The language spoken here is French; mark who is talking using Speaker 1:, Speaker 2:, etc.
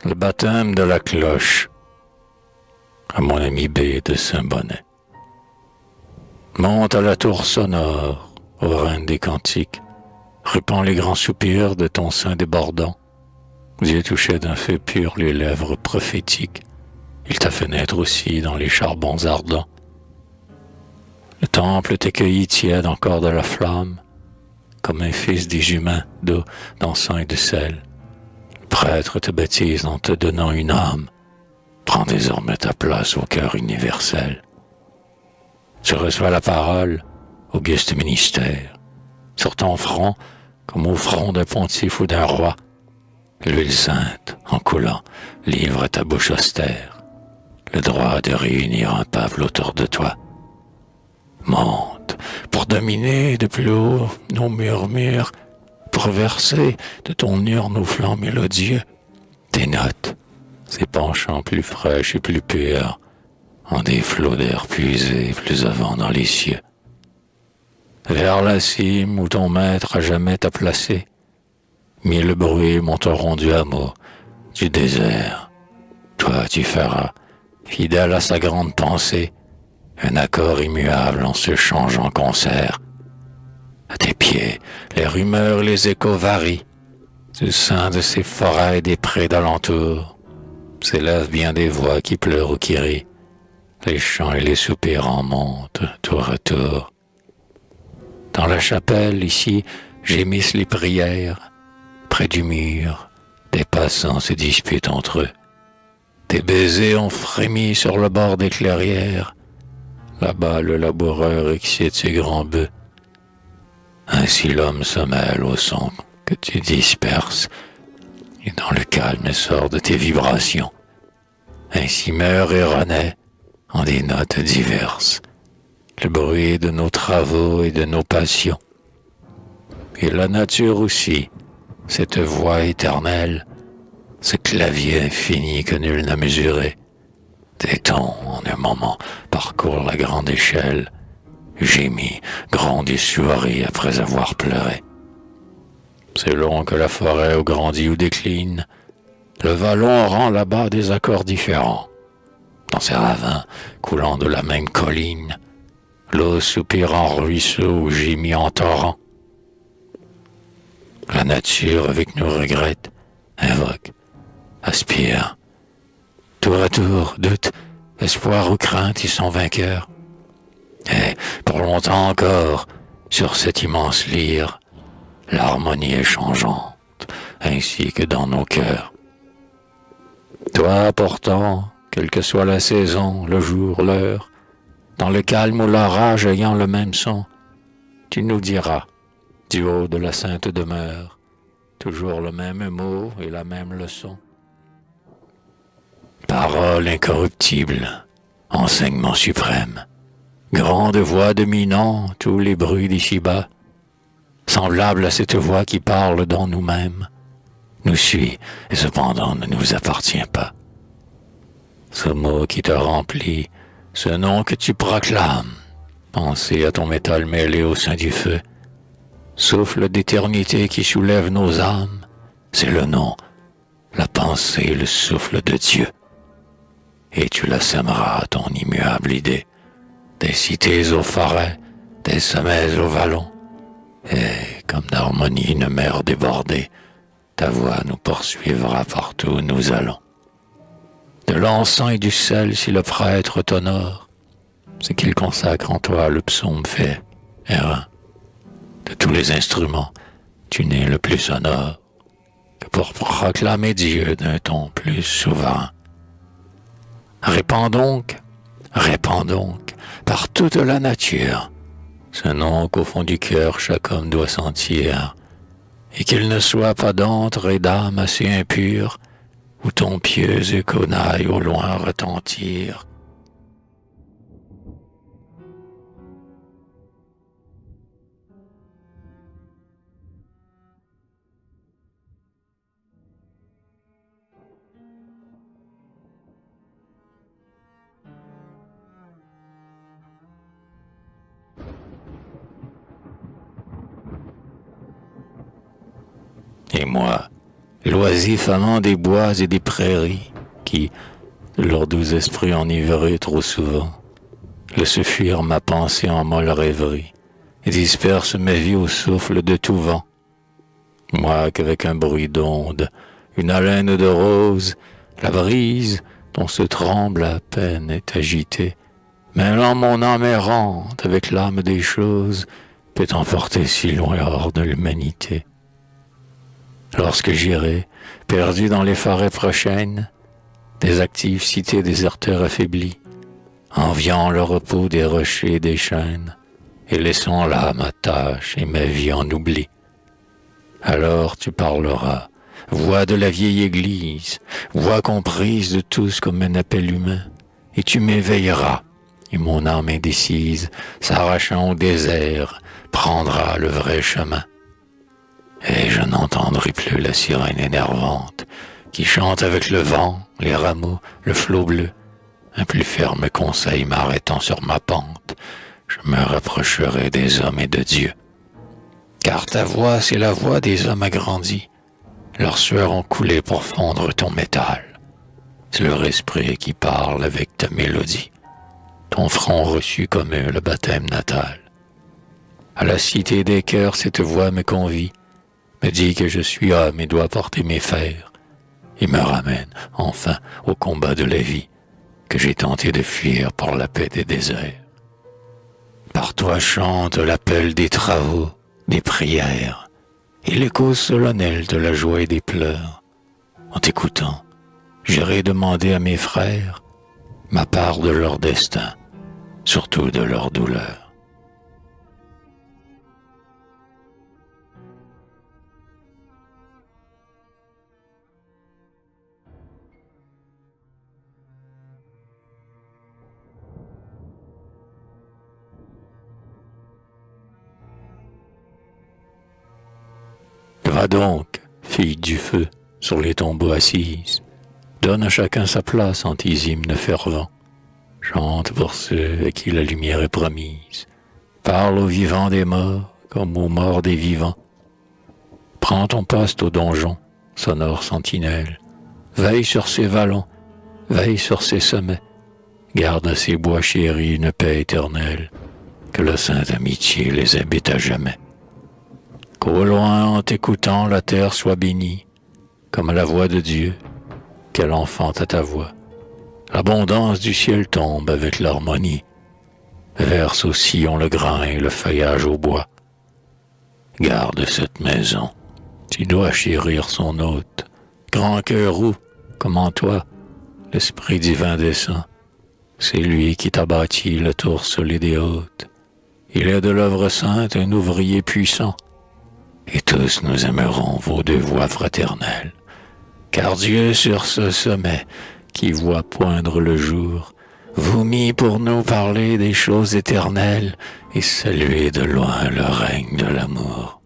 Speaker 1: Le baptême de la cloche à mon ami B de Saint-Bonnet. Monte à la tour sonore, ô reine des cantiques, répand les grands soupirs de ton sein débordant. Dieu touchait d'un feu pur les lèvres prophétiques. Il t'a fait naître aussi dans les charbons ardents. Le temple t'accueillit tiède encore de la flamme, comme un fils des humains d'eau, d'encens et de sel. Le prêtre te baptise en te donnant une âme. Prends désormais ta place au cœur universel. Tu reçois la parole, auguste ministère. Sur ton front, comme au front d'un pontife ou d'un roi, l'huile sainte, en coulant, livre à ta bouche austère le droit de réunir un peuple autour de toi. Monte pour dominer de plus haut nos murmures, pour verser de ton urne aux flancs mélodieux tes notes, ces penchants plus fraîches et plus purs, en des flots d'air puisés plus avant dans les cieux. Vers la cime où ton maître à jamais t'a placé, mille bruits monteront du hameau, du désert. Toi tu feras, fidèle à sa grande pensée, un accord immuable en se changeant concert. À tes pieds, les rumeurs et les échos varient, du sein de ces forêts et des prés d'alentour, s'élèvent bien des voix qui pleurent ou qui rient. Les chants et les soupirs en montent tour à tour. Dans la chapelle, ici, gémissent les prières. Près du mur, des passants se disputent entre eux. Des baisers ont frémi sur le bord des clairières. Là-bas, le laboureur excite ses grands bœufs. Ainsi l'homme se mêle au son que tu disperses, et dans le calme sort de tes vibrations. Ainsi meurt et renaît, en des notes diverses, le bruit de nos travaux et de nos passions. Et la nature aussi, cette voix éternelle, ce clavier infini que nul n'a mesuré, des tons en un moment parcourent la grande échelle, gémit, gronde et sourit après avoir pleuré. Selon que la forêt grandit ou décline, le vallon rend là-bas des accords différents. Dans ces ravins coulant de la même colline, l'eau soupire en ruisseau ou gémit en torrent. La nature avec nos regrets invoque, aspire. Tour à tour, doute, espoir ou crainte y sont vainqueurs. Et pour longtemps encore, sur cette immense lyre, l'harmonie est changeante, ainsi que dans nos cœurs. Toi, pourtant, quelle que soit la saison, le jour, l'heure, dans le calme ou l'orage ayant le même son, tu nous diras, du haut de la sainte demeure, toujours le même mot et la même leçon. Parole incorruptible, enseignement suprême, grande voix dominant tous les bruits d'ici-bas, semblable à cette voix qui parle dans nous-mêmes, nous suit et cependant ne nous appartient pas. Ce mot qui te remplit, ce nom que tu proclames, pensez à ton métal mêlé au sein du feu, souffle d'éternité qui soulève nos âmes, c'est le nom, la pensée, le souffle de Dieu. Et tu la sèmeras, ton immuable idée, des cités aux forêts, des sommets aux vallons, et comme d'harmonie une mer débordée, ta voix nous poursuivra partout où nous allons. De l'encens et du sel si le prêtre t'honore, c'est qu'il consacre en toi le psaume fait, R1. De tous les instruments, tu n'es le plus sonore que pour proclamer Dieu d'un ton plus souverain. Répands donc, par toute la nature, ce nom qu'au fond du cœur chaque homme doit sentir, et qu'il ne soit pas d'antre et d'âme assez impure, où ton pieux écho n'aille au loin retentir. Et moi, loin l'oisif amant des bois et des prairies, qui, de leurs doux esprits enivrés trop souvent, laissent fuir ma pensée en molle rêverie, et dispersent ma vie au souffle de tout vent. Moi qu'avec un bruit d'onde, une haleine de rose, la brise, dont se tremble à peine, est agitée, mêlant mon âme errante avec l'âme des choses, peut emporter si loin hors de l'humanité. Lorsque j'irai, perdu dans les forêts prochaines, des actives cités déserteurs affaiblis, enviant le repos des rochers et des chênes, et laissant là ma tâche et ma vie en oubli. Alors tu parleras, voix de la vieille église, voix comprise de tous comme un appel humain, et tu m'éveilleras, et mon âme indécise, s'arrachant au désert, prendra le vrai chemin. Et je n'entendrai plus la sirène énervante, qui chante avec le vent, les rameaux, le flot bleu. Un plus ferme conseil m'arrêtant sur ma pente, je me rapprocherai des hommes et de Dieu. Car ta voix, c'est la voix des hommes agrandis. Leurs sueurs ont coulé pour fondre ton métal. C'est leur esprit qui parle avec ta mélodie. Ton front reçu comme le baptême natal. À la cité des cœurs, cette voix me convie, me dit que je suis homme et dois porter mes fers, et me ramène, enfin, au combat de la vie, que j'ai tenté de fuir pour la paix des déserts. Par toi chante l'appel des travaux, des prières, et l'écho solennel de la joie et des pleurs. En t'écoutant, j'irai demander à mes frères ma part de leur destin, surtout de leur douleur. Va donc, fille du feu, sur les tombeaux assises, donne à chacun sa place en tes hymnes fervents. Chante pour ceux à qui la lumière est promise. Parle aux vivants des morts comme aux morts des vivants. Prends ton poste au donjon, sonore sentinelle. Veille sur ses vallons, veille sur ses sommets. Garde à ces bois chéris une paix éternelle. Que la sainte amitié les habite à jamais. Qu'au loin, en t'écoutant, la terre soit bénie, comme la voix de Dieu, qu'elle enfante à ta voix. L'abondance du ciel tombe avec l'harmonie, verse au sillon le grain et le feuillage au bois. Garde cette maison, tu dois chérir son hôte, grand cœur roux, comme en toi, l'esprit divin descend. C'est lui qui t'a bâti la tour solide et haute. Il est de l'œuvre sainte un ouvrier puissant. Et tous nous aimerons vos deux voix fraternelles. Car Dieu sur ce sommet, qui voit poindre le jour, vous mit pour nous parler des choses éternelles et saluer de loin le règne de l'amour.